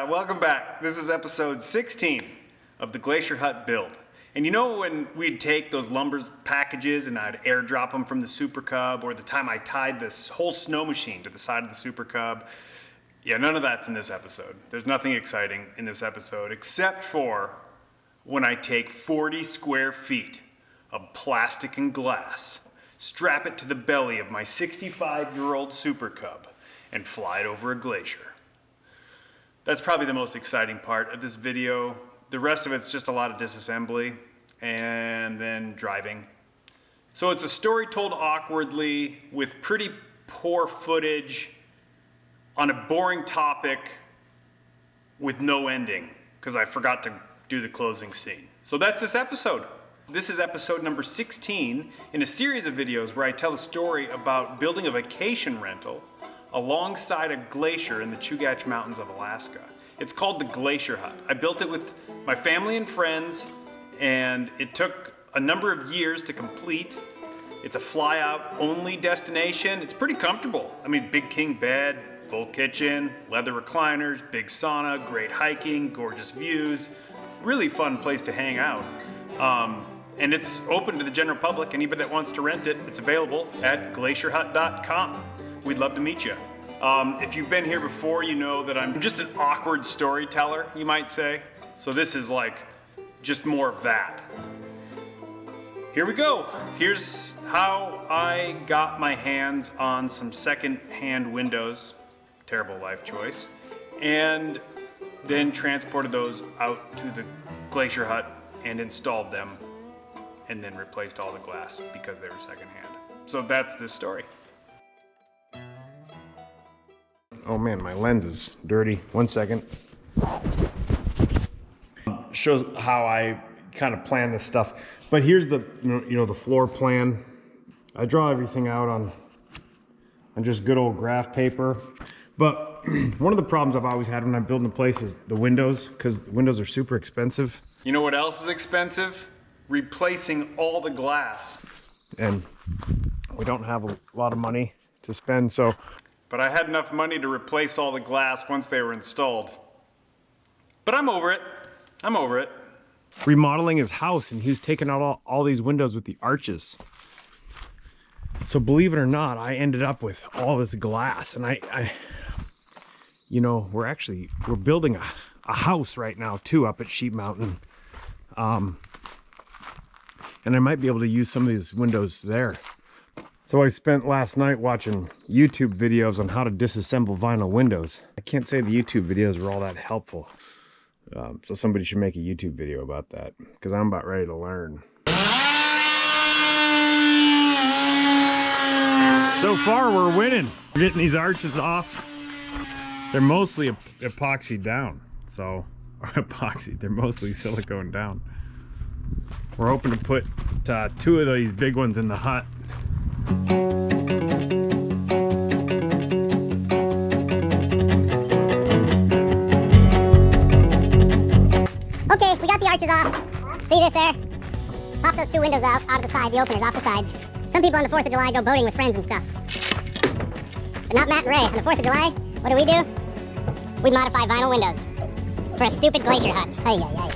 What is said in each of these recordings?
Welcome back. This is episode 16 of the Glacier Hut build. And you know when we'd take those lumber packages and I'd airdrop them from the Super Cub, or the time I tied this whole snow machine to the side of the Super Cub? Yeah, none of that's in this episode. There's nothing exciting in this episode except for when I take 40 square feet of plastic and glass, strap it to the belly of my 65-year-old Super Cub, and fly it over a glacier. That's probably the most exciting part of this video. The rest of it's just a lot of disassembly and then driving. So it's a story told awkwardly with pretty poor footage on a boring topic with no ending because I forgot to do the closing scene. So that's this episode. This is episode number 16 in a series of videos where I tell a story about building a vacation rental alongside a glacier in the Chugach Mountains of Alaska. It's called the Glacier Hut. I built it with my family and friends, and it took a number of years to complete. It's a fly-out only destination. It's pretty comfortable. I mean, big king bed, full kitchen, leather recliners, big sauna, great hiking, gorgeous views. Really fun place to hang out. And it's open to the general public. Anybody that wants to rent it, it's available at glacierhut.com. We'd love to meet you. If you've been here before, you know that I'm just an awkward storyteller, you might say. So this is like just more of that. Here we go. Here's how I got my hands on some second-hand windows. Terrible life choice. And then transported those out to the Glacier Hut and installed them, and then replaced all the glass because they were secondhand. So that's this story. Oh man, my lens is dirty. 1 second. Shows how I kind of plan this stuff. But here's the the floor plan. I draw everything out on just good old graph paper. But one of the problems I've always had when I'm building a place is the windows, because the windows are super expensive. You know what else is expensive? Replacing all the glass. And we don't have a lot of money to spend, so. But I had enough money to replace all the glass once they were installed. But I'm over it. I'm over it. Remodeling his house, and he was taking out all these windows with the arches. So believe it or not, I ended up with all this glass, and we're building a house right now too up at Sheep Mountain. And I might be able to use some of these windows there. So I spent last night watching YouTube videos on how to disassemble vinyl windows. I can't say the YouTube videos were all that helpful. So somebody should make a YouTube video about that, because I'm about ready to learn. So far we're winning. We're getting these arches off. They're mostly epoxied down. So, or epoxy, they're mostly silicone down. We're hoping to put 2 of these big ones in the hut. Okay, we got the arches off. See this there? Pop those 2 windows out of the side, the openers off the sides. Some people on the 4th of July go boating with friends and stuff. But not Matt and Ray. On the 4th of July, what do? We modify vinyl windows for a stupid glacier hut. Ay, ay, ay.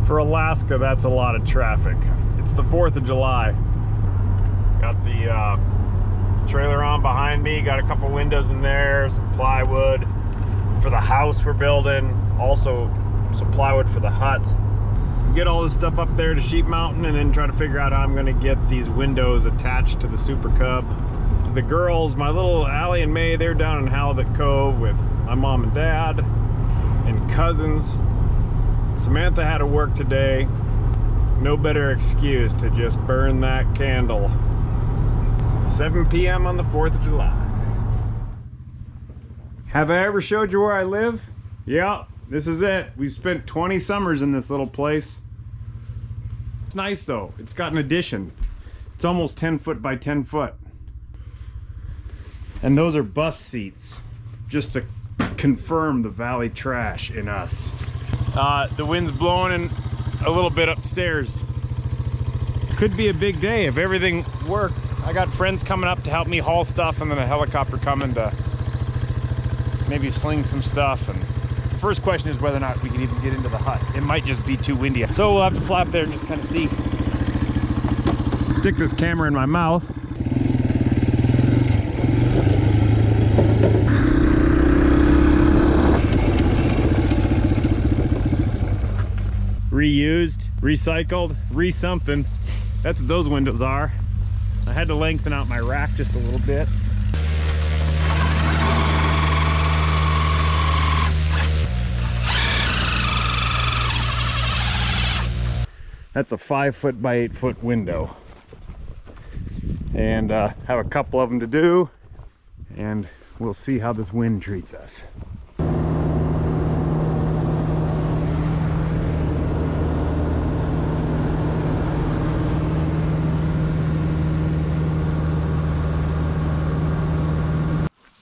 For Alaska, that's a lot of traffic. It's the 4th of July. Got the trailer on behind me, got a couple windows in there, some plywood for the house we're building, also some plywood for the hut. Get all this stuff up there to Sheep Mountain and then try to figure out how I'm gonna get these windows attached to the Super Cub. The girls, my little Allie and May, they're down in Halibut Cove with my mom and dad and cousins. Samantha had to work today. No better excuse to just burn that candle. 7 p.m. on the 4th of July. Have I ever showed you where I live? Yeah, this is it. We've spent 20 summers in this little place. It's nice though. It's got an addition. It's almost 10 foot by 10 foot. And those are bus seats, just to confirm the valley trash in us. The wind's blowing in a little bit upstairs. Could be a big day if everything worked. I got friends coming up to help me haul stuff, and then a helicopter coming to maybe sling some stuff. And the first question is whether or not we can even get into the hut. It might just be too windy. So we'll have to fly up there and just kind of see. Stick this camera in my mouth. Reused, recycled, re-something. That's what those windows are. I had to lengthen out my rack just a little bit. That's a 5 foot by 8 foot window. And have a couple of them to do, and we'll see how this wind treats us.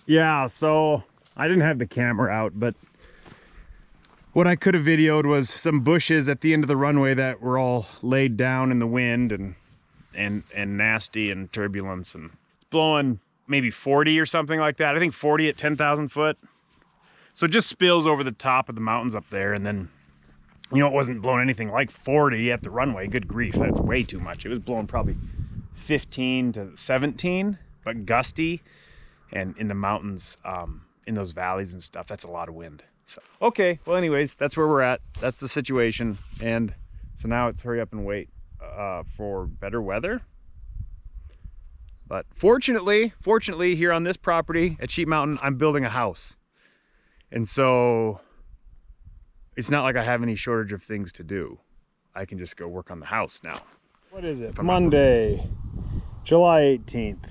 Yeah, so I didn't have the camera out, but what I could have videoed was some bushes at the end of the runway that were all laid down in the wind and nasty and turbulence, and it's blowing maybe 40 or something like that. I think 40 at 10,000 foot. So it just spills over the top of the mountains up there, and then, you know, it wasn't blowing anything like 40 at the runway. Good grief, that's way too much. It was blowing probably 15 to 17, but gusty. And in the mountains, in those valleys and stuff, that's a lot of wind. So, okay, well anyways, that's where we're at. That's the situation. And so now it's hurry up and wait for better weather. But fortunately here on this property at Sheep Mountain, I'm building a house. And so it's not like I have any shortage of things to do. I can just go work on the house now. What is it? Monday, July 18th.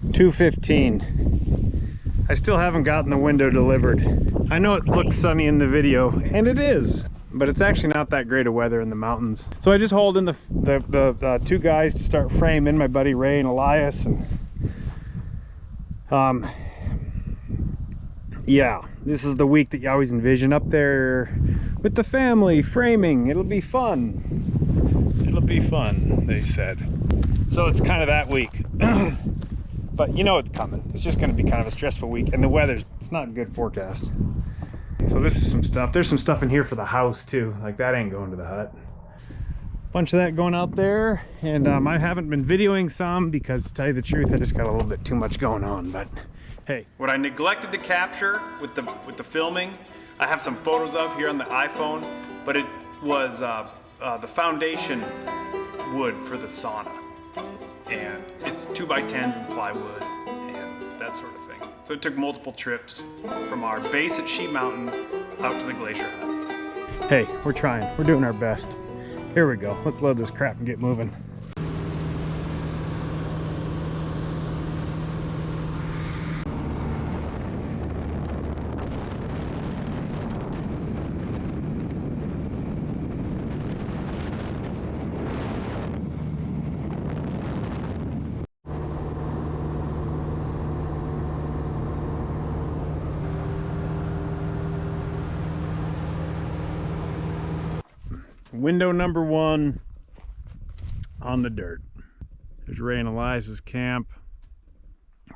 2:15. I still haven't gotten the window delivered. I know it looks sunny in the video, and it is, but it's actually not that great of weather in the mountains. So I just hauled in the two guys to start framing, my buddy Ray and Elias, and yeah, this is the week that you always envision up there with the family framing. It'll be fun. It'll be fun, they said. So it's kind of that week. But you know it's coming. It's just going to be kind of a stressful week, and the weather's, it's not a good forecast. So this is some stuff. There's some stuff in here for the house too. Like that ain't going to the hut. Bunch of that going out there, and I haven't been videoing some because, to tell you the truth, I just got a little bit too much going on. But hey, what I neglected to capture with the filming, I have some photos of here on the iPhone, but it was the foundation wood for the sauna. And it's 2x10s and plywood and that sort of thing. So it took multiple trips from our base at Sheep Mountain out to the Glacier Hut. Hey, we're trying. We're doing our best. Here we go. Let's load this crap and get moving. Window number 1 on the dirt. There's Ray and Eliza's camp.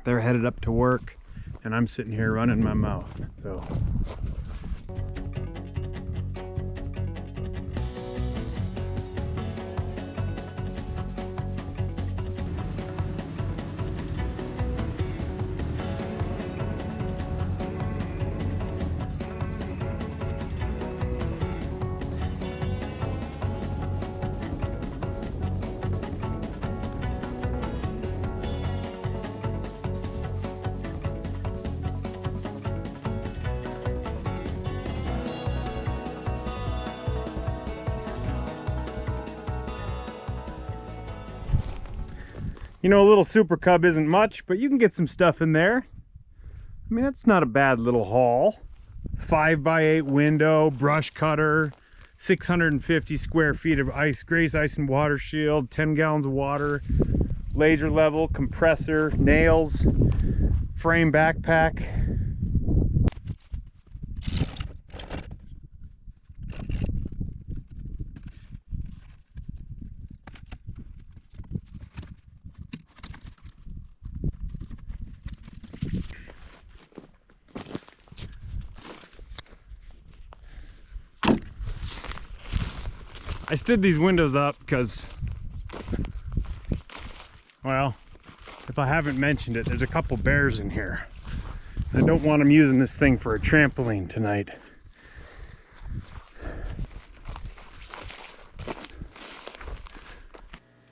They're headed up to work, and I'm sitting here running my mouth. So you know, a little Super Cub isn't much, but you can get some stuff in there. I mean, that's not a bad little haul. 5x8 window, brush cutter, 650 square feet of ice, Grace ice and water shield, 10 gallons of water, laser level, compressor, nails, frame backpack. I stood these windows up because, well, if I haven't mentioned it, there's a couple bears in here. I don't want them using this thing for a trampoline tonight.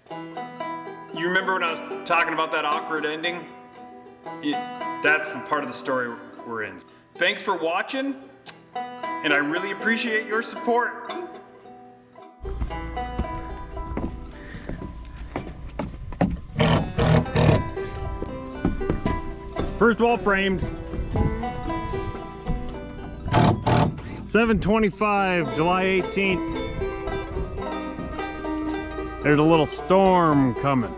You remember when I was talking about that awkward ending? That's the part of the story we're in. Thanks for watching, and I really appreciate your support. First wall framed. 7/25, July 18th. There's a little storm coming.